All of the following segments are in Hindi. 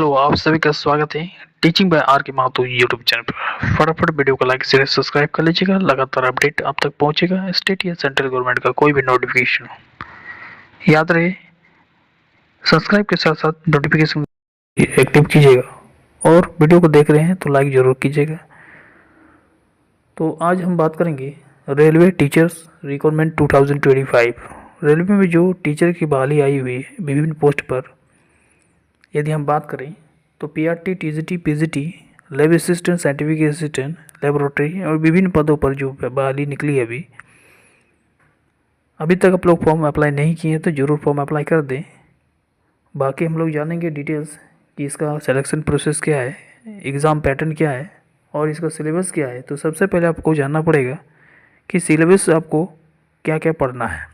हेलो, आप सभी का स्वागत है टीचिंग बाय आर के माथुर यूट्यूब चैनल पर। फटाफट वीडियो को लाइक शेयर सब्सक्राइब कर लीजिएगा। लगातार अपडेट आप तक पहुंचेगा स्टेट या सेंट्रल गवर्नमेंट का कोई भी नोटिफिकेशन हो। याद रहे, सब्सक्राइब के साथ साथ नोटिफिकेशन एक्टिव कीजिएगा और वीडियो को देख रहे हैं तो लाइक जरूर कीजिएगा। तो आज हम बात करेंगे रेलवे टीचर्स रिक्वायरमेंट 2025। रेलवे में जो टीचर की बहाली आई हुई है विभिन्न पोस्ट पर, यदि हम बात करें तो PRT, TGT, PGT, lab assistant, scientific assistant, laboratory और विभिन्न पदों पर जो बहाली निकली है अभी तक आप लोग फॉर्म अप्लाई नहीं किए हैं तो ज़रूर फॉर्म अप्लाई कर दें। बाकी हम लोग जानेंगे डिटेल्स कि इसका सिलेक्शन प्रोसेस क्या है, एग्ज़ाम पैटर्न क्या है और इसका सिलेबस क्या है। तो सबसे पहले आपको जानना पड़ेगा कि सिलेबस आपको क्या क्या पढ़ना है।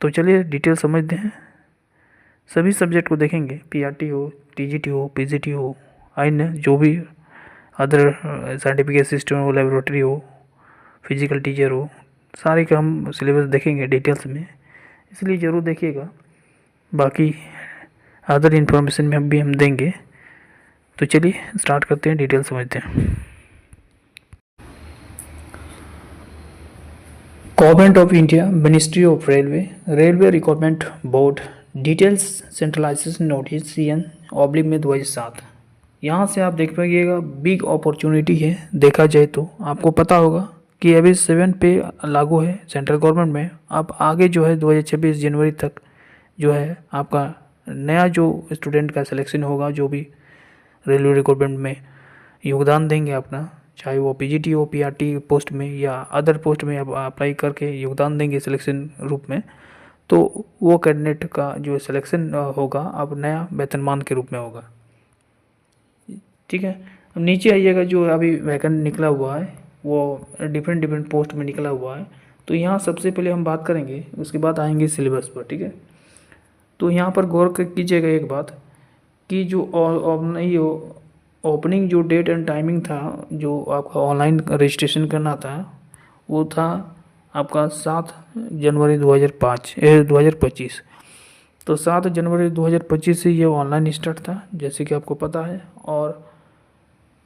तो चलिए डिटेल समझते हैं। सभी सब्जेक्ट को देखेंगे, पीआरटी हो, टीजीटी हो, पीजीटी हो, अन्य जो भी अदर साइंटिफिक असिस्टेंट हो, लेबोरेटरी हो, फिजिकल टीचर हो, सारे का हम सिलेबस देखेंगे डिटेल्स में, इसलिए ज़रूर देखिएगा। बाकी अदर इन्फॉर्मेशन में हम देंगे। तो चलिए स्टार्ट करते हैं, डिटेल समझते हैं। Government of India, ministry of railway, railway requirement board, details centralization notice CN/में 2007। यहाँ से आप देख पाइएगा बिग अपॉर्चुनिटी है। देखा जाए तो आपको पता होगा कि अभी 7 पे लागू है सेंट्रल गवर्नमेंट में। अब आगे जो है 2026 जनवरी तक जो है आपका नया जो स्टूडेंट का सिलेक्शन होगा, जो भी रेलवे रिक्वायरमेंट में योगदान देंगे अपना, चाहे वो पीजीटी हो, पीआरटी पोस्ट में या अदर पोस्ट में आप अप्लाई करके योगदान देंगे सिलेक्शन रूप में, तो वो कैंडिडेट का जो सिलेक्शन होगा अब नया वेतनमान के रूप में होगा। ठीक है, अब नीचे आइएगा, जो अभी वैकेंट निकला हुआ है वो डिफरेंट पोस्ट में निकला हुआ है। तो यहाँ सबसे पहले हम बात करेंगे, उसके बाद आएंगे सिलेबस पर। ठीक है, तो यहाँ पर गौर कीजिएगा एक बात कि जो ओपनिंग जो डेट एंड टाइमिंग था, जो आपका ऑनलाइन रजिस्ट्रेशन करना था, वो था आपका 7 जनवरी 2025। तो 7 जनवरी 2025 से ये ऑनलाइन स्टार्ट था, जैसे कि आपको पता है। और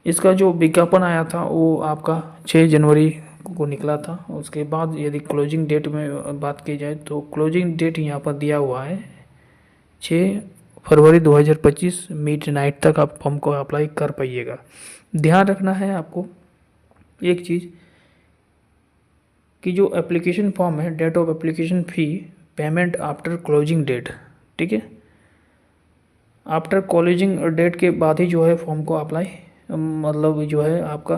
इसका जो विज्ञापन आया था वो आपका 6 जनवरी को निकला था। उसके बाद यदि क्लोजिंग डेट में बात की जाए तो क्लोजिंग डेट यहाँ पर दिया हुआ है 6 फरवरी 2025 मिडनाइट तक आप फॉर्म को अप्लाई कर पाइएगा। ध्यान रखना है आपको एक चीज़ कि जो एप्लीकेशन फॉर्म है, date of application fee payment after closing date. ठीक है, आफ्टर क्लोजिंग डेट के बाद ही जो है फॉर्म को अप्लाई, मतलब जो है आपका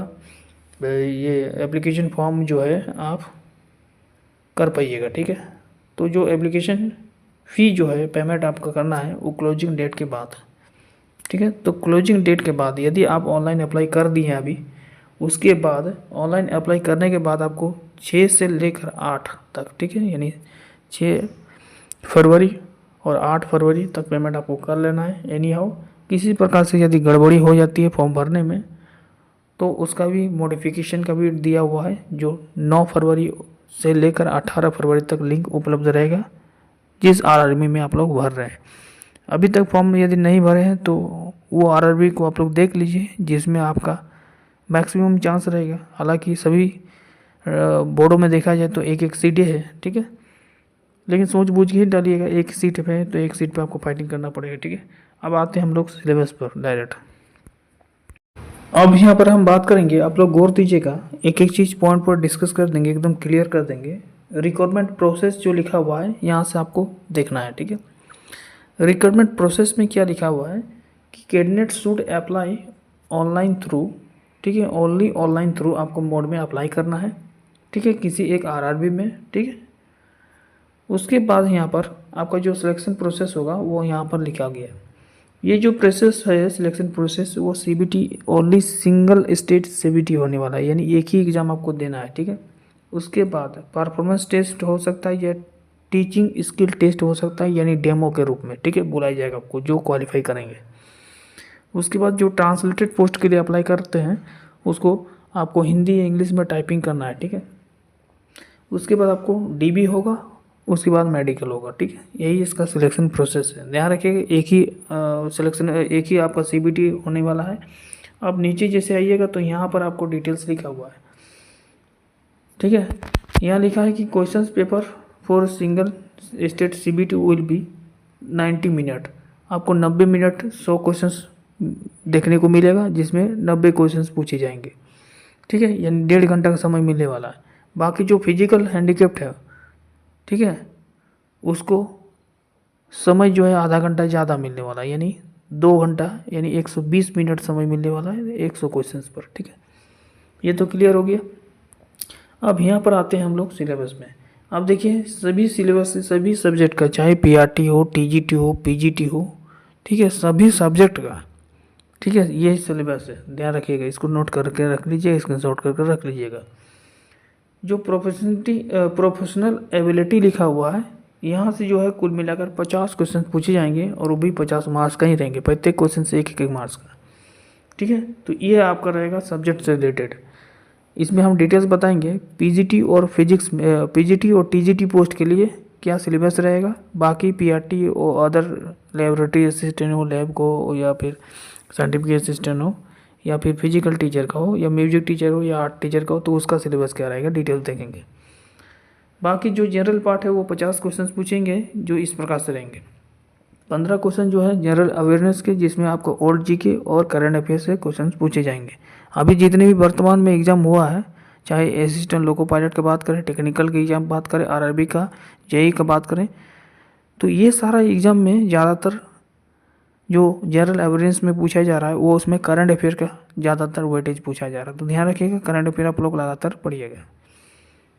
ये एप्लीकेशन फॉर्म जो है आप कर पाइएगा। ठीक है, तो जो एप्लीकेशन फ़ी जो है पेमेंट आपका करना है वो क्लोजिंग डेट के बाद। ठीक है, तो क्लोजिंग डेट के बाद यदि आप ऑनलाइन अप्लाई कर दिए हैं अभी, उसके बाद ऑनलाइन अप्लाई करने के बाद आपको 6 से लेकर 8 तक, ठीक है, यानी 6 फरवरी और 8 फरवरी तक पेमेंट आपको कर लेना है। एनी हाउ किसी प्रकार से यदि गड़बड़ी हो जाती है फॉर्म भरने में तो उसका भी मॉडिफिकेशन का भी दिया हुआ है, जो 9 फरवरी से लेकर 18 फरवरी तक लिंक उपलब्ध रहेगा, जिस आरआरबी में आप लोग भर रहे हैं। अभी तक फॉर्म यदि नहीं भरे हैं तो वो आरआरबी को आप लोग देख लीजिए, जिसमें आपका मैक्सिमम चांस रहेगा। हालांकि सभी बोर्डों में देखा जाए तो एक सीटें है। ठीक है, लेकिन सोच बूझ के ही डालिएगा, एक सीट पे है तो एक सीट पे आपको फाइटिंग करना पड़ेगा। ठीक है, अब आते हैं हम लोग सिलेबस पर डायरेक्ट। अब यहाँ पर हम बात करेंगे, आप लोग गौर दीजिएगा, एक एक चीज़ पॉइंट पर डिस्कस कर देंगे, एकदम क्लियर कर देंगे। रिक्वायरमेंट प्रोसेस जो लिखा हुआ है यहाँ से आपको देखना है। ठीक है, रिक्वायरमेंट प्रोसेस में क्या लिखा हुआ है कि candidate should apply online through. ठीक है, ओनली ऑनलाइन थ्रू आपको मोड में अप्लाई करना है। ठीक है, किसी एक आरआरबी में। ठीक है, उसके बाद यहाँ पर आपका जो सिलेक्शन प्रोसेस होगा वो यहाँ पर लिखा गया है। ये जो प्रोसेस है सिलेक्शन प्रोसेस, वो CBT only single state CBT होने वाला है, यानी एक ही एग्ज़ाम आपको देना है। ठीक है, उसके बाद परफॉर्मेंस टेस्ट हो सकता है या टीचिंग स्किल टेस्ट हो सकता है, यानी डेमो के रूप में। ठीक है, बुलाया जाएगा आपको जो क्वालिफाई करेंगे। उसके बाद जो ट्रांसलेटेड पोस्ट के लिए अप्लाई करते हैं उसको आपको हिंदी या इंग्लिश में टाइपिंग करना है। ठीक है, उसके बाद आपको डीबी होगा उसके बाद मेडिकल होगा, ठीक है। यही इसका सिलेक्शन प्रोसेस है, ध्यान रखिएगा। एक ही सिलेक्शन, एक ही आपका सीबीटी होने वाला है। अब नीचे जैसे आइएगा तो यहाँ पर आपको डिटेल्स लिखा हुआ है, ठीक है। यहाँ लिखा है कि questions paper for single state CBT will be 90 minute. आपको 90 मिनट 100 क्वेश्चंस देखने को मिलेगा, जिसमें 90 क्वेश्चंस पूछे जाएंगे, ठीक है। यानी 1.5 घंटा का समय मिलने वाला है। बाकी जो फिजिकल हैंडीकैप्ड है, ठीक है, उसको समय जो है आधा घंटा ज़्यादा मिलने वाला है, यानी 2 घंटा, यानी 120 मिनट समय मिलने वाला है 100 क्वेश्चंस पर, ठीक है। ये तो क्लियर हो गया। अब यहाँ पर आते हैं हम लोग सिलेबस में। अब देखिए सभी सिलेबस से सभी सब्जेक्ट का, चाहे पीआरटी हो, टीजीटी हो, पीजीटी हो, ठीक है, सभी सब्जेक्ट का, ठीक है, ये सिलेबस है। ध्यान रखिएगा, इसको नोट करके रख लीजिए, स्क्रीनशॉट करके रख लीजिएगा। जो प्रोफेशनल एबिलिटी लिखा हुआ है, यहाँ से जो है कुल मिलाकर 50 क्वेश्चन पूछे जाएंगे, और वो भी 50 मार्क्स का ही रहेंगे, प्रत्येक क्वेश्चन से एक एक मार्क्स का, ठीक है। तो ये आपका रहेगा सब्जेक्ट से रिलेटेड। इसमें हम डिटेल्स बताएंगे पीजीटी और फिजिक्स, पीजीटी और टीजीटी पोस्ट के लिए क्या सिलेबस रहेगा। बाकी पीआरटी और अदर लेबोरेटरी असिस्टेंट हो, लैब को हो, या फिर साइंटिफिक असिस्टेंट हो, या फिर फिजिकल टीचर का हो, या म्यूजिक टीचर हो, या आर्ट टीचर का हो, तो उसका सिलेबस क्या रहेगा डिटेल देखेंगे। बाकी जो जनरल पार्ट है वो 50 क्वेश्चन पूछेंगे, जो इस प्रकार से रहेंगे। 15 क्वेश्चन जो है जनरल अवेयरनेस के, जिसमें आपको ओल्ड जीके और करंट अफेयर्स से क्वेश्चन पूछे जाएंगे। अभी जितने भी वर्तमान में एग्जाम हुआ है, चाहे असिस्टेंट लोको पायलट की बात करें, टेक्निकल की एग्जाम बात करें, आरआरबी का, जेई का बात करें, तो ये सारा एग्जाम में ज़्यादातर जो जनरल अवेयरनेस में पूछा जा रहा है, वो उसमें करंट अफेयर का ज़्यादातर वेटेज पूछा जा रहा है। तो ध्यान रखिएगा, करंट अफेयर आप लोग लगातार पढ़िएगा।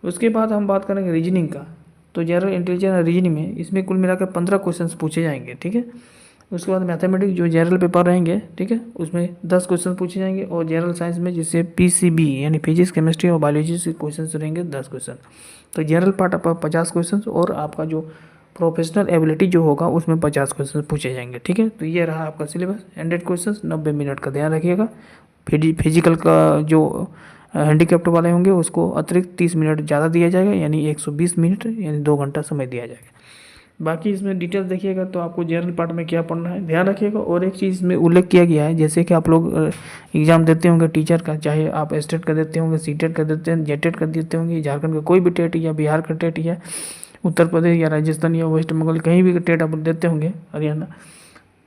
उसके बाद हम बात करेंगे रीजनिंग का। तो जनरल इंटेलिजेंस और रीजनिंग में इसमें कुल मिलाकर 15 क्वेश्चंस पूछे जाएंगे, ठीक है। उसके बाद मैथमेटिक्स जो जनरल पेपर रहेंगे, ठीक है, उसमें 10 क्वेश्चन पूछे जाएंगे, और जनरल साइंस में जिससे पीसीबी यानी फिजिक्स, केमिस्ट्री और बायोलॉजी से क्वेश्चन रहेंगे 10 क्वेश्चन। तो जनरल पार्ट आपका 50 क्वेश्चन, और आपका जो प्रोफेशनल एबिलिटी जो होगा उसमें 50 क्वेश्चन पूछे जाएंगे, ठीक है। तो ये रहा आपका सिलेबस, 100 क्वेश्चन 90 मिनट का। ध्यान रखिएगा, फिजिकल का जो हैंडीकैप्ट वाले होंगे उसको अतिरिक्त 30 मिनट ज़्यादा दिया जाएगा, यानी 120 मिनट, यानी 2 घंटा समय दिया जाएगा। बाकी इसमें डिटेल देखिएगा तो आपको जनरल पार्ट में क्या पढ़ना है ध्यान रखिएगा। और एक चीज़ में उल्लेख किया गया है, जैसे कि आप लोग एग्ज़ाम देते होंगे टीचर का, चाहे आप स्टेट का देते होंगे, सीटेट का देते हैं, जेटेट का देते होंगे, झारखंड का कोई भी टेट, या बिहार का टेट, या उत्तर प्रदेश या राजस्थान या वेस्ट बंगाल कहीं भी टेट आप देते होंगे, हरियाणा,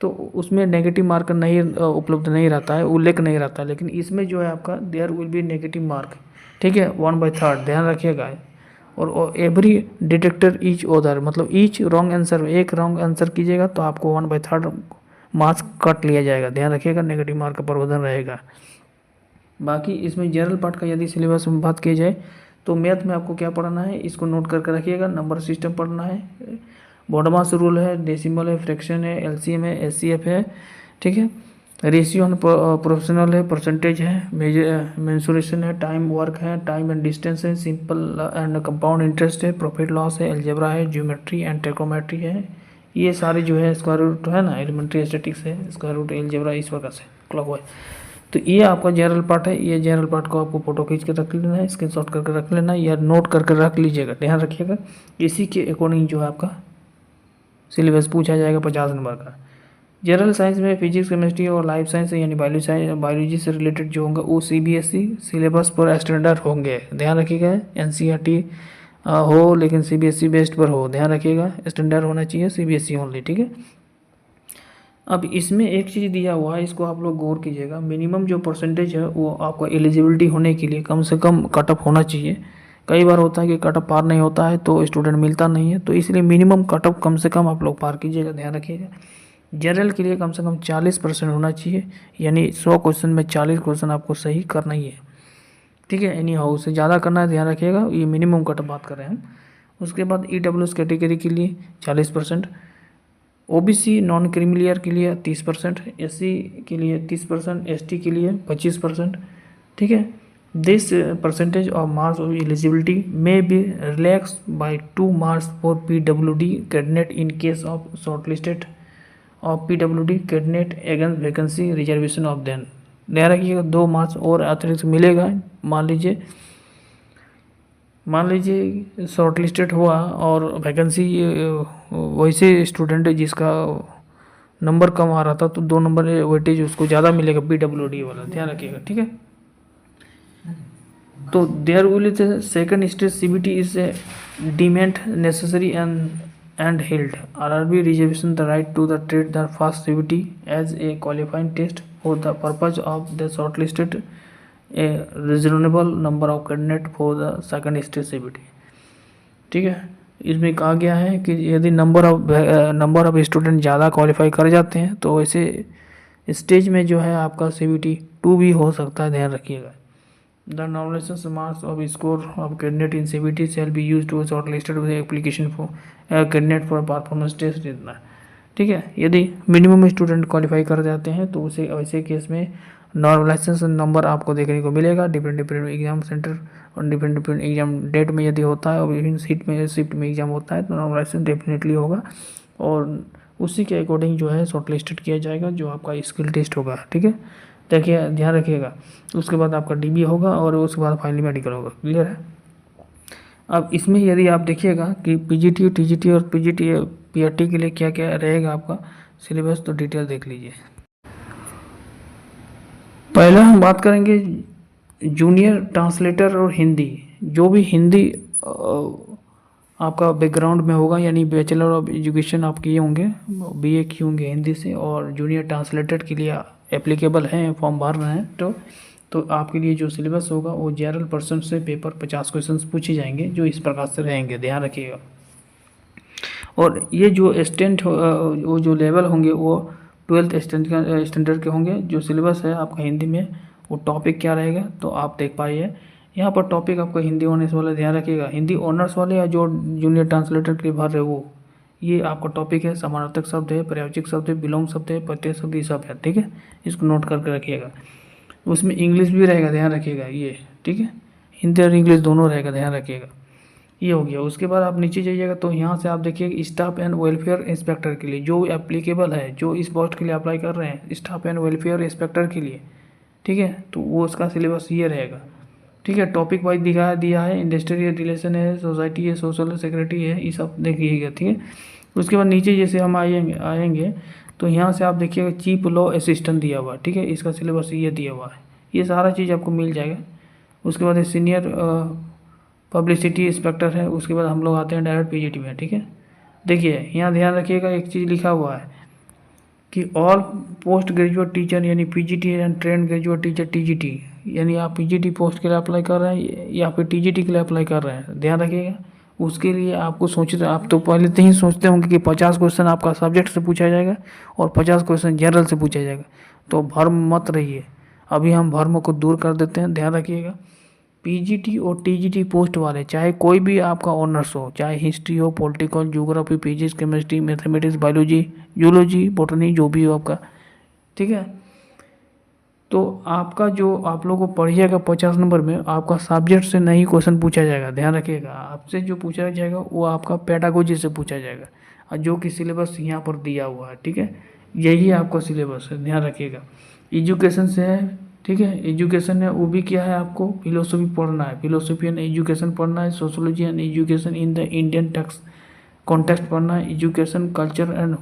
तो उसमें नेगेटिव मार्क नहीं उपलब्ध नहीं रहता है, उल्लेख नहीं रहता है। लेकिन इसमें जो है आपका there will be negative mark, ठीक है, 1/3 ध्यान रखिएगा। और एवरी डिटेक्टर ईच ओदर, मतलब ईच रॉन्ग आंसर, एक रॉन्ग आंसर कीजिएगा तो आपको 1/3 मार्क्स कट लिया जाएगा। ध्यान रखिएगा, नेगेटिव मार्क का प्रावधान रहेगा। बाकी इसमें जनरल पार्ट का यदि सिलेबस में बात की जाए तो मैथ में आपको क्या पढ़ना है, इसको नोट करके रखिएगा। नंबर सिस्टम पढ़ना है, बोडमास रूल है, डेसिमल है, फ्रैक्शन है, एलसीएम है, एचसीएफ है, ठीक है, रेशियो एंड प्रोफेशनल है, परसेंटेज है, मेंसुरेशन है, टाइम वर्क है, टाइम एंड डिस्टेंस है, सिंपल एंड कंपाउंड इंटरेस्ट है, प्रॉफिट लॉस है, एल्जेब्रा है, ज्योमेट्री एंड ट्रिग्नोमेट्री है। ये सारे जो है स्क्वायर रूट है ना, एलिमेंट्री स्टैटिक्स है, स्क्वायर रूट, एल्जेब्रा, इस प्रकार से क्लॉकवाइज। तो ये आपका जनरल पार्ट है। ये जनरल पार्ट को आपको फोटो खींच के रख लेना है, स्क्रीनशॉट करके रख लेना है, या नोट करके रख लीजिएगा। ध्यान रखिएगा, इसी के अकॉर्डिंग जो है आपका सिलेबस पूछा जाएगा 50 नंबर का। जनरल साइंस में फिजिक्स, केमिस्ट्री और लाइफ साइंस यानी बायोलॉजी से रिलेटेड जो होंगे वो सीबीएसई सिलेबस पर स्टैंडर्ड होंगे। ध्यान रखिएगा, एनसीईआरटी हो लेकिन सीबीएसई बेस्ड पर हो। ध्यान रखिएगा, स्टैंडर्ड होना चाहिए सीबीएसई ओनली, ठीक है। अब इसमें एक चीज़ दिया हुआ है, इसको आप लोग गौर कीजिएगा। मिनिमम जो परसेंटेज है वो आपको एलिजिबिलिटी होने के लिए कम से कम कट ऑफ होना चाहिए। कई बार होता है कि कट ऑफ पार नहीं होता है तो स्टूडेंट मिलता नहीं है, तो इसलिए मिनिमम कट ऑफ कम से कम आप लोग पार कीजिएगा। ध्यान रखिएगा, जनरल के लिए कम से कम 40% होना चाहिए, यानी 100 क्वेश्चन में 40 क्वेश्चन आपको सही करना ही है, ठीक है। एनी हाउ से ज़्यादा करना है, ध्यान रखिएगा, ये मिनिमम कट ऑफ बात कर रहे हैं हम। उसके बाद ईडब्ल्यूएस कैटेगरी के लिए 40%, ओबीसी नॉन क्रीमिलियर के लिए 30%, एससी के लिए 30%, एसटी के लिए 25%, ठीक है। This percentage of marks of eligibility may be relax by 2 marks for PWD candidate in case of shortlisted of PWD candidate against vacancy reservation of then. ध्यान रखिएगा, 2 मार्क्स और अतिरिक्त मिलेगा। मान लीजिए मान लीजिए शॉर्ट लिस्टेड हुआ और वैकेंसी वैसे स्टूडेंट है जिसका नंबर कम आ रहा था तो 2 नंबर वेटेज उसको ज़्यादा मिलेगा, PWD वाला, ध्यान रखिएगा, ठीक है। तो there will is second stage CBT is deemed necessary and held RRB reservation the right to the treat the first CBT as a qualifying test for the purpose of the shortlisted a reasonable number of candidate for the second stage CBT, ठीक है। इसमें कहा गया है कि यदि नंबर ऑफ स्टूडेंट ज़्यादा क्वालिफाई कर जाते हैं तो ऐसे स्टेज में जो है आपका CBT 2 भी हो सकता है, ध्यान रखिएगा। The nomination marks of score of candidate in CBT shall be used to shortlisted with application for candidate for performance test, इतना, ठीक है। यदि मिनिमम स्टूडेंट क्वालिफाई कर जाते हैं तो उसे ऐसे केस में नॉर्मलाइजेशन नंबर आपको देखने को मिलेगा डिफरेंट डिफरेंट एग्जाम सेंटर और डिफरेंट डिफरेंट एग्जाम डेट में यदि होता है और विभिन्न शिफ्ट में एग्जाम होता है तो नॉर्मलाइजेशन डेफिनेटली होगा और उसी के अकॉर्डिंग जो है शॉर्ट लिस्टेड किया जाएगा जो आपका स्किल टेस्ट होगा, ठीक है। देखिए ध्यान रखिएगा, उसके बाद आपका DB होगा और उसके बाद फाइनली मेडिकल होगा, क्लियर है। अब इसमें यदि आप देखिएगा कि PGT TGT और PGT PRT के लिए क्या क्या रहेगा आपका सिलेबस, तो डिटेल देख लीजिए। पहला हम बात करेंगे जूनियर ट्रांसलेटर और हिंदी, जो भी हिंदी आपका बैकग्राउंड में होगा यानी बैचलर ऑफ एजुकेशन आप किए होंगे, BA किए होंगे हिंदी से और जूनियर ट्रांसलेटर के लिए एप्लीकेबल हैं, फॉर्म भर रहे हैं तो आपके लिए जो सिलेबस होगा वो जनरल पर्सन से पेपर 50 क्वेश्चंस पूछे जाएंगे जो इस प्रकार से रहेंगे, ध्यान रखिएगा। और ये जो वो जो लेवल होंगे वो 12th स्टैंडर्ड के होंगे। जो सिलेबस है आपका हिंदी में वो टॉपिक क्या रहेगा तो आप देख पाइए यहाँ पर टॉपिक आपका हिंदी ऑनर्स वाला, ध्यान रखिएगा। हिंदी ऑनर्स वाले या जो जूनियर ट्रांसलेटर के लिए भर रहे वो ये आपका टॉपिक है। समानार्थक शब्द है, पर्यायवाची शब्द है, विलोम शब्द है, प्रत्यय शब्द, ये सब है, ठीक है। इसको नोट करके रखिएगा। उसमें इंग्लिश भी रहेगा, ध्यान रखिएगा ये, ठीक है। हिंदी और इंग्लिश दोनों रहेगा, ध्यान रखिएगा। ये हो गया। उसके बाद आप नीचे जाइएगा तो यहाँ से आप देखिए स्टाफ एंड वेलफेयर इंस्पेक्टर के लिए जो एप्लीकेबल है, जो इस पोस्ट के लिए अप्लाई कर रहे हैं स्टाफ एंड वेलफेयर इंस्पेक्टर के लिए, ठीक है। तो वो उसका सिलेबस ये रहेगा, ठीक है। टॉपिक वाइज दिया है, इंडस्ट्रियल रिलेशन है, सोसाइटी है, सोशल सिक्योरिटी है, ये सब देखिएगा, ठीक है। उसके बाद नीचे जैसे हम आएंगे तो यहाँ से आप देखिएगा चीफ लॉ असिस्टेंट दिया हुआ है, ठीक है। इसका सिलेबस ये दिया हुआ है, ये सारा चीज़ आपको मिल जाएगा। उसके बाद सीनियर पब्लिसिटी इंस्पेक्टर है। उसके बाद हम लोग आते हैं डायरेक्ट PGT में, ठीक है। देखिए यहाँ ध्यान रखिएगा एक चीज़ लिखा हुआ है कि ऑल पोस्ट ग्रेजुएट टीचर यानी PGT and trained graduate teacher TGT, यानी आप PGT पोस्ट के लिए अप्लाई कर रहे हैं या फिर TGT के लिए अप्लाई कर रहे हैं, ध्यान रखिएगा। उसके लिए आपको आप तो पहले से ही सोचते होंगे कि 50 क्वेश्चन आपका सब्जेक्ट से पूछा जाएगा और 50 क्वेश्चन जनरल से पूछा जाएगा, तो भ्रम मत रहिए। अभी हम भ्रम को दूर कर देते हैं, ध्यान रखिएगा। PGT और TGT पोस्ट वाले चाहे कोई भी आपका ऑनर्स हो, चाहे हिस्ट्री हो, political, geography, physics, chemistry, mathematics, biology, zoology, botany, जो भी हो आपका, ठीक है। तो आपका जो आप लोगों को पढ़िएगा 50 नंबर में आपका सब्जेक्ट से नहीं क्वेश्चन पूछा जाएगा, ध्यान रखिएगा। आपसे जो पूछा जाएगा वो आपका पेडागोजी से पूछा जाएगा और जो कि सिलेबस यहाँ पर दिया हुआ है, ठीक है। यही आपका सिलेबस है, ध्यान रखिएगा। एजुकेशन से है, ठीक है। एजुकेशन है वो भी क्या है, आपको फिलोसफी पढ़ना है, फिलोसफी एंड एजुकेशन पढ़ना है, sociology and education in the Indian text context पढ़ना है, education culture and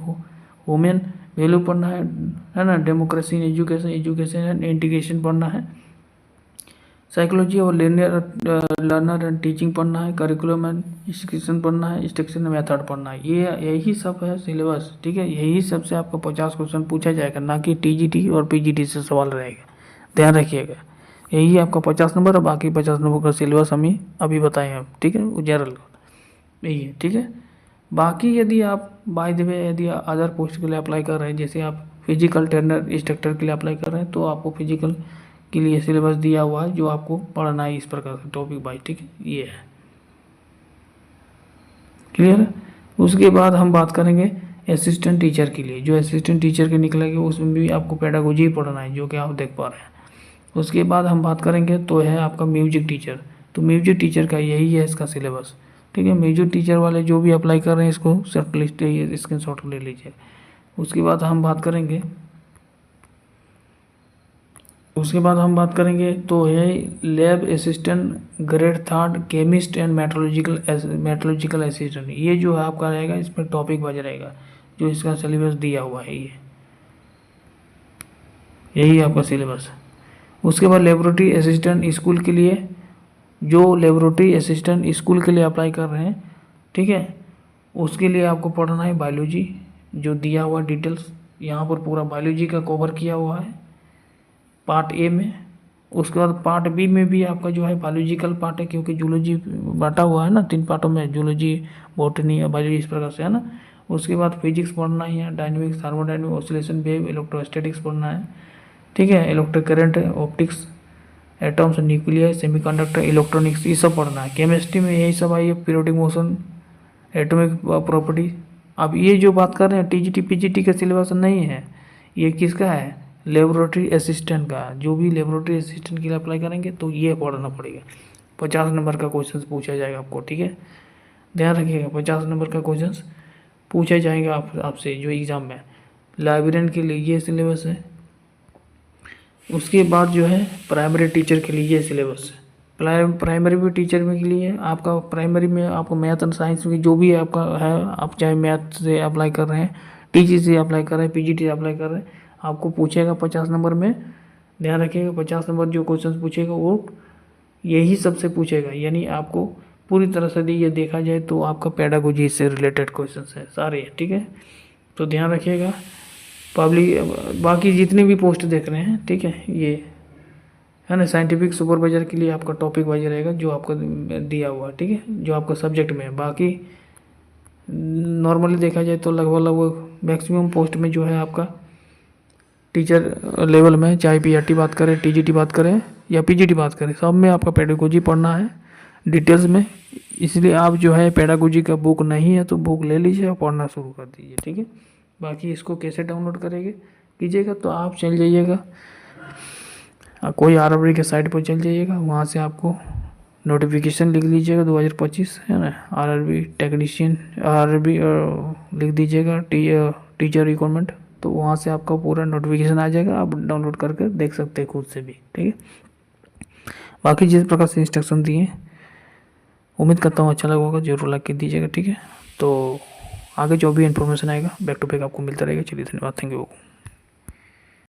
women value पढ़ना है ना, democracy in education, education and integration पढ़ना है, साइकोलॉजी और लर्नर एंड टीचिंग पढ़ना है, करिकुलम एंड इंस्ट्रक्शन पढ़ना है, इंस्ट्रक्शन मेथड पढ़ना है। ये यही सब है सिलेबस, ठीक है। यही सबसे आपको 50 क्वेश्चन पूछा जाएगा, ना कि TGT और PGT से सवाल रहेगा, ध्यान रखिएगा। यही आपका 50 नंबर और बाकी 50 नंबर का सिलेबस हम ही अभी बताए हैं, ठीक है। जनरल यही है, ठीक है। बाकी यदि आप बाय द वे यदि अदर पोस्ट के लिए अप्लाई कर रहे हैं, जैसे आप फिजिकल ट्रेनर इंस्ट्रक्टर के लिए अप्लाई कर रहे हैं तो आपको फिजिकल के लिए सिलेबस दिया हुआ है जो आपको पढ़ना है इस प्रकार का टॉपिक वाइज, ठीक है। ये है, क्लियर है। उसके बाद हम बात करेंगे असिस्टेंट टीचर के लिए। जो असिस्टेंट टीचर के निकलेंगे उसमें भी आपको पेडागोजी पढ़ना है, जो कि आप देख पा रहे हैं। उसके बाद हम बात करेंगे तो है आपका म्यूजिक टीचर। तो म्यूजिक टीचर का यही है इसका सिलेबस, ठीक है। म्यूजिक टीचर वाले जो भी अप्लाई कर रहे हैं इसको शॉर्ट लिस्ट स्क्रीनशॉट ले लीजिए। उसके बाद हम बात करेंगे उसके बाद हम बात करेंगे तो है lab assistant grade third chemist and metrological assistant. ये जो है आपका रहेगा, इसमें टॉपिक वाइज रहेगा, जो इसका सिलेबस दिया हुआ है यही आपका सिलेबस है। उसके बाद लेबोरेटरी असिस्टेंट स्कूल के लिए, जो लेबोरेटरी असिस्टेंट स्कूल के लिए अप्लाई कर रहे हैं, ठीक है, उसके लिए आपको पढ़ना है बायोलॉजी, जो दिया हुआ डिटेल्स यहाँ पर पूरा बायोलॉजी का कवर किया हुआ है पार्ट ए में। उसके बाद पार्ट बी में भी आपका जो है बायोलॉजिकल पार्ट है, क्योंकि जूलॉजी बांटा हुआ है ना 3 पार्टों में, जूलॉजी, बॉटनी और बायोलॉजी, इस प्रकार से है ना। उसके बाद फिजिक्स पढ़ना ही है, dynamics, thermodynamics, oscillation, wave, electrostatics पढ़ना है, ठीक है, electric current, optics, atoms, nuclear, semiconductor, electronics, ये सब पढ़ना है। केमिस्ट्री में यही सब आई है, पीरियोडिक मोशन, एटॉमिक प्रॉपर्टी। अब ये जो बात कर रहे हैं टीजीटी पीजीटी का सिलेबस नहीं है, ये किसका है, लेबोरेटरी असिस्टेंट का। जो भी लेबोरेटरी असिस्टेंट के लिए अप्लाई करेंगे तो ये पढ़ना पड़ेगा। 50 नंबर का क्वेश्चन पूछा जाएगा आपको, ठीक है, ध्यान रखिएगा, 50 नंबर का क्वेश्चन पूछा जाएगा आपसे जो एग्ज़ाम में। लाइब्रेरियन के लिए ये सिलेबस है। उसके बाद जो है प्राइमरी टीचर के लिए ये सिलेबस है। प्राइमरी भी टीचर में के लिए आपका प्राइमरी में आपको मैथ एंड साइंस में जो भी आपका है, आप चाहे मैथ से अप्लाई कर रहे हैं, टीजी से अप्लाई कर रहे हैं, पीजीटी से अप्लाई कर रहे हैं, आपको पूछेगा 50 नंबर में। ध्यान रखिएगा 50 नंबर जो क्वेश्चन पूछेगा वो यही सबसे पूछेगा, यानी आपको पूरी तरह से ये देखा जाए तो आपका पेडागोजी से रिलेटेड क्वेश्चन है सारे, ठीक है। तो ध्यान रखिएगा। पब्लिक बाकी जितने भी पोस्ट देख रहे हैं, ठीक है, ये है ना, साइंटिफिक सुपरवाइजर के लिए आपका टॉपिक वाइज रहेगा जो आपका दिया हुआ है, ठीक है, जो आपका सब्जेक्ट में है। बाकी नॉर्मली देखा जाए तो लगभग मैक्सिमम पोस्ट में जो है आपका टीचर लेवल में, चाहे पीआरटी बात करें, टीजीटी बात करें या पीजीटी बात करें, सब में आपका पेडागोजी पढ़ना है डिटेल्स में। इसलिए आप जो है पेडागोजी का बुक नहीं है तो बुक ले लीजिए और पढ़ना शुरू कर दीजिए, ठीक है। बाकी इसको कैसे डाउनलोड करेंगे कीजिएगा, तो आप चल जाइएगा कोई आरआरबी के साइट पर चल जाइएगा, वहाँ से आपको नोटिफिकेशन लिख लीजिएगा 2025 है ना, आरआरबी टेक्नीशियन, आरआरबी लिख दीजिएगा टीचर रिक्वायरमेंट, तो वहाँ से आपका पूरा नोटिफिकेशन आ जाएगा, आप डाउनलोड करके देख सकते हैं खुद से भी, ठीक है। बाकी जिस प्रकार से इंस्ट्रक्शन दिए उम्मीद करता हूँ अच्छा लगा होगा, जरूर लाइक कर दीजिएगा, ठीक है। तो आगे जो भी इन्फॉर्मेशन आएगा बैक टू बैक आपको मिलता रहेगा। चलिए धन्यवाद, थैंक यू।